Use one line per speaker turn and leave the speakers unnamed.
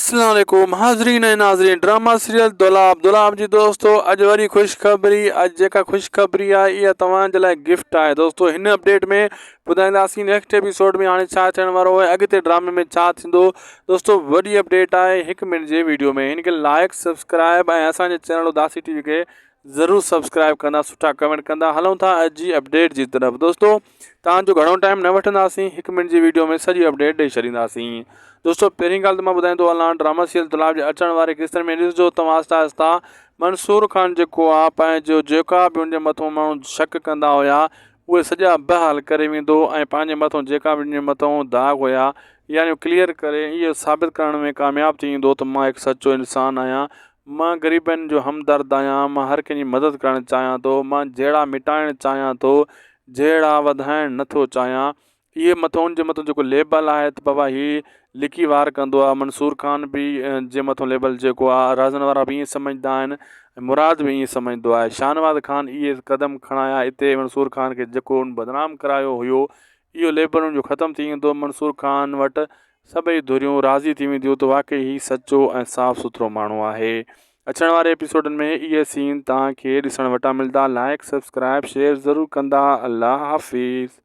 अस्सलाम वालेकुम हाज़रीन ऐं नाज़रीन। ड्रामा सीरियल दुलाब जी दोस्तों अॼु वरी ख़ुशख़बरी। अॼु जेका ख़ुशख़बरी आहे इहा तव्हांजे लाइ गिफ्ट आहे दोस्तों। हिन अपडेट में ॿुधाईंदासीं नेक्स्ट एपिसोड में हाणे छा थियण वारो आहे, अॻिते ड्रामे में छा थींदो दोस्तों। वॾी अपडेट आहे 1 मिनट जे वीडियो में। हिन खे लाइक सब्सक्राइब ऐं असांजे चैनल उदासी टीवी खे ज़रूरु सब्सक्राइब कंदा, सुठा कमेंट कंदा। हलूं था अॼु जी अपडेट जी तरफ़ दोस्तों। तव्हांजो घणो टाइम न वठंदासीं, 1 मिनट जी वीडियो में सॼी अपडेट ॾेई छॾींदासीं दोस्तों। पहिरीं ॻाल्हि त मां ॿुधाईंदो हलां, ड्रामा सीरियल दुलाब जे अचण वारे किस्तनि में ॾिसजो तव्हां आहिस्ता आहिस्ता मंसूर खान जेको आहे पंहिंजो जेका बि हुनजे मथां माण्हू शक कंदा हुया उहे सॼा बहाल करे वेंदो ऐं पंहिंजे मथां जेका बि हुनजे मथां दाग हुया यानी क्लियर करे इहो साबित करण में कामयाबु थी वेंदो त मां हिकु सचो इंसानु आहियां। मां ग़रीबनि जो हमदर्द आहियां, मां हर कंहिंजी मदद करणु चाहियां थो, मां जहिड़ा मिटाइणु चाहियां थो, जहिड़ा वधाइणु नथो चाहियां। इहे मथां हुनजे मथां जेको लेबल आहे त बाबा हीअ लिकी वार कंदो आहे। मंसूर खान बि जे मथां लेबल जेको आहे राज़न वारा बि ईअं सम्झंदा आहिनि, मुराद बि ईअं सम्झंदो आहे। शाहनवाज़ खान इहे क़दम खणाया हिते मंसूर खान खे जेको बदनाम करायो हुयो, इहो लेबल हुनजो ख़तमु थी वेंदो। मंसूर खान वटि सभई धुरियूं राज़ी थी वेंदियूं त वाक़ई ही सचो ऐं साफ़ु सुथिरो माण्हू आहे। अचण वारे एपिसोडनि में इहे सीन तव्हांखे ॾिसण वटां मिलंदा। लाइक सब्सक्राइब शेयर ज़रूरु कंदा। अल्लाह हाफ़िज़।